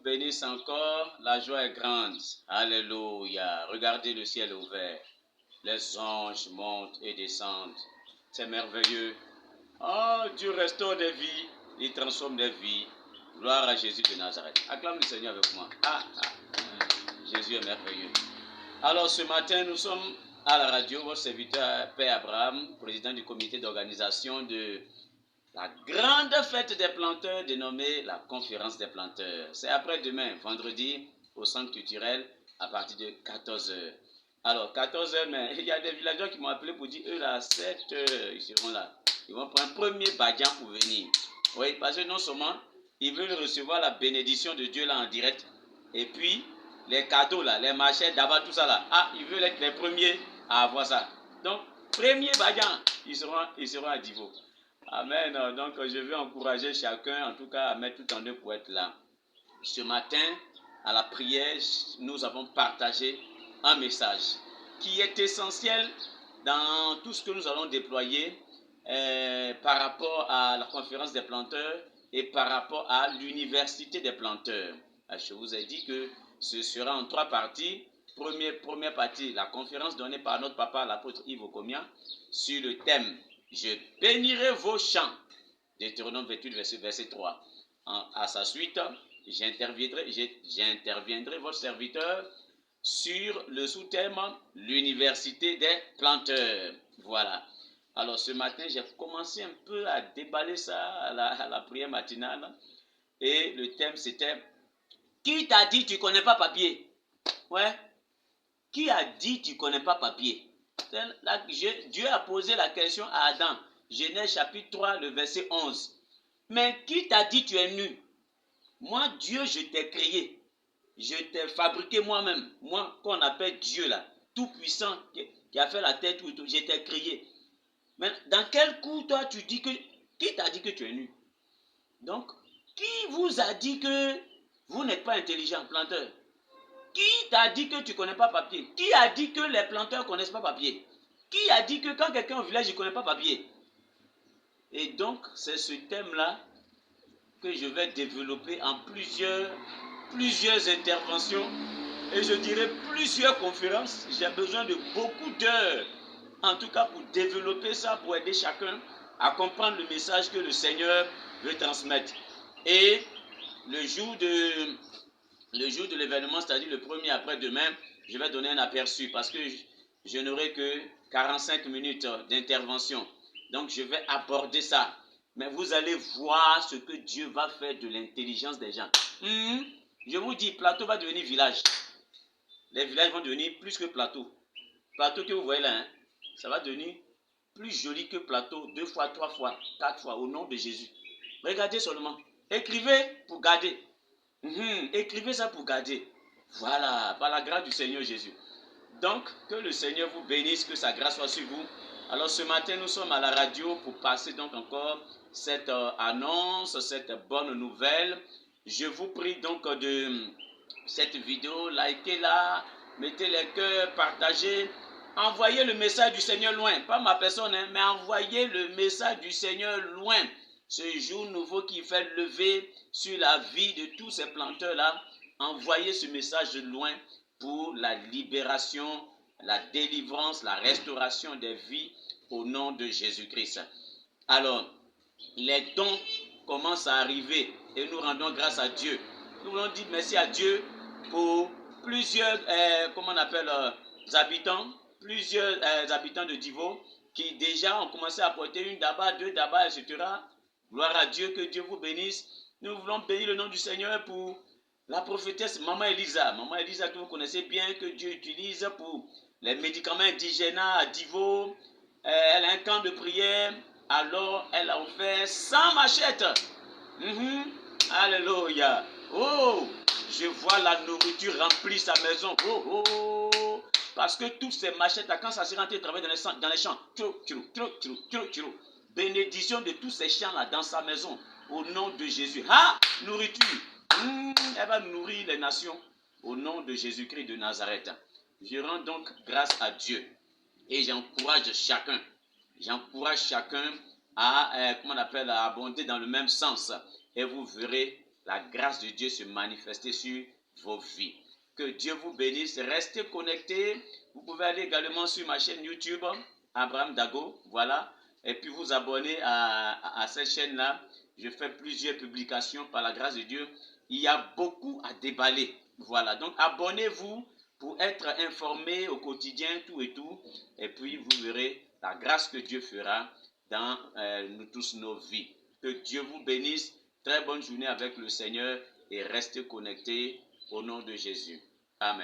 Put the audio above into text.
bénisse encore. La joie est grande. Alléluia. Regardez, le ciel est ouvert. Les anges montent et descendent. C'est merveilleux. Oh, Dieu restaure des vies. Il transforme des vies. Gloire à Jésus de Nazareth. Acclame le Seigneur avec moi. Jésus est merveilleux. Alors ce matin, nous sommes à la radio. Votre serviteur, Père Abraham, président du comité d'organisation de la grande fête des planteurs dénommée la conférence des planteurs. C'est après-demain, vendredi, au centre culturel, à partir de 14h. Alors, 14h, mais il y a des villageois qui m'ont appelé pour dire, eux là, à 7h, ils seront là. Ils vont prendre un premier badian pour venir. Oui, parce que non seulement, ils veulent recevoir la bénédiction de Dieu là en direct, et puis, les cadeaux là, les marchés d'abord, tout ça là, ils veulent être les premiers à avoir ça. Donc, premier badian, ils seront à Divo. Amen. Donc, je veux encourager chacun, en tout cas, à mettre tout en œuvre pour être là. Ce matin, à la prière, nous avons partagé un message qui est essentiel dans tout ce que nous allons déployer par rapport à la conférence des planteurs et par rapport à l'université des planteurs. Je vous ai dit que ce sera en 3 parties. Première partie, la conférence donnée par notre papa, l'apôtre Yves Okomia, sur le thème « Je bénirai vos champs ». Deutéronome 28, verset 3. À sa suite, j'interviendrai votre serviteur sur le sous-thème « L'université des planteurs ». Voilà. Alors ce matin, j'ai commencé un peu à déballer ça à la prière matinale. Et le thème c'était « Qui t'a dit tu ne connais pas papier ?» Ouais. Qui a dit tu ne connais pas papier? Dieu a posé la question à Adam. Genèse chapitre 3, le verset 11. Mais qui t'a dit tu es nu? Moi, Dieu, je t'ai créé. Je t'ai fabriqué moi-même. Moi, qu'on appelle Dieu là, tout puissant, qui a fait la terre, tout, je t'ai créé. Mais dans quel coup, toi, tu dis que... Qui t'a dit que tu es nu? Donc, qui vous a dit que vous n'êtes pas intelligent, planteur? Qui t'a dit que tu ne connais pas papier? Qui a dit que les planteurs ne connaissent pas papier? Qui a dit que quand quelqu'un au village ne connaît pas papier? Et donc, c'est ce thème-là que je vais développer en plusieurs interventions et je dirais plusieurs conférences. J'ai besoin de beaucoup d'heures, en tout cas pour développer ça, pour aider chacun à comprendre le message que le Seigneur veut transmettre. Et le jour de l'événement, c'est-à-dire le 1er après-demain, je vais donner un aperçu parce que je n'aurai que 45 minutes d'intervention. Donc, je vais aborder ça. Mais vous allez voir ce que Dieu va faire de l'intelligence des gens. Je vous dis, plateau va devenir village. Les villages vont devenir plus que plateau. Plateau que vous voyez là, ça va devenir plus joli que plateau 2 fois, 3 fois, 4 fois au nom de Jésus. Regardez seulement. Écrivez pour garder. Écrivez ça pour garder. Voilà, par la grâce du Seigneur Jésus. Donc, que le Seigneur vous bénisse, que sa grâce soit sur vous. Alors ce matin, nous sommes à la radio pour passer donc encore cette annonce, cette bonne nouvelle. Je vous prie donc de cette vidéo, likez-la, mettez les cœurs, partagez, envoyez le message du Seigneur loin, pas ma personne, mais envoyez le message du Seigneur loin. Ce jour nouveau qui fait lever sur la vie de tous ces planteurs-là, envoyez ce message loin pour la libération, la délivrance, la restauration des vies au nom de Jésus-Christ. Alors, les dons commencent à arriver et nous rendons grâce à Dieu. Nous voulons dire merci à Dieu pour plusieurs habitants de Divo qui déjà ont commencé à apporter une daba, 2 daba, etc. Gloire à Dieu, que Dieu vous bénisse. Nous voulons bénir le nom du Seigneur pour la prophétesse Maman Elisa. Maman Elisa que vous connaissez bien, que Dieu utilise pour les médicaments indigènes à Divo. Elle a un camp de prière. Alors, elle a offert 100 machettes. Alléluia. Oh, je vois la nourriture remplir sa maison. Parce que toutes ces machettes, quand ça s'est rentré travailler dans les champs, bénédiction de tous ces champs-là dans sa maison, au nom de Jésus. Nourriture. Elle va nourrir les nations au nom de Jésus-Christ de Nazareth. Je rends donc grâce à Dieu et j'encourage chacun à abonder dans le même sens et vous verrez la grâce de Dieu se manifester sur vos vies. Que Dieu vous bénisse. Restez connectés. Vous pouvez aller également sur ma chaîne YouTube, Abraham Dago. Voilà. Et puis vous abonner à cette chaîne-là. Je fais plusieurs publications par la grâce de Dieu. Il y a beaucoup à déballer. Voilà. Donc abonnez-vous pour être informé au quotidien, tout et tout. Et puis vous verrez la grâce que Dieu fera dans nous tous nos vies. Que Dieu vous bénisse. Très bonne journée avec le Seigneur et restez connectés au nom de Jésus.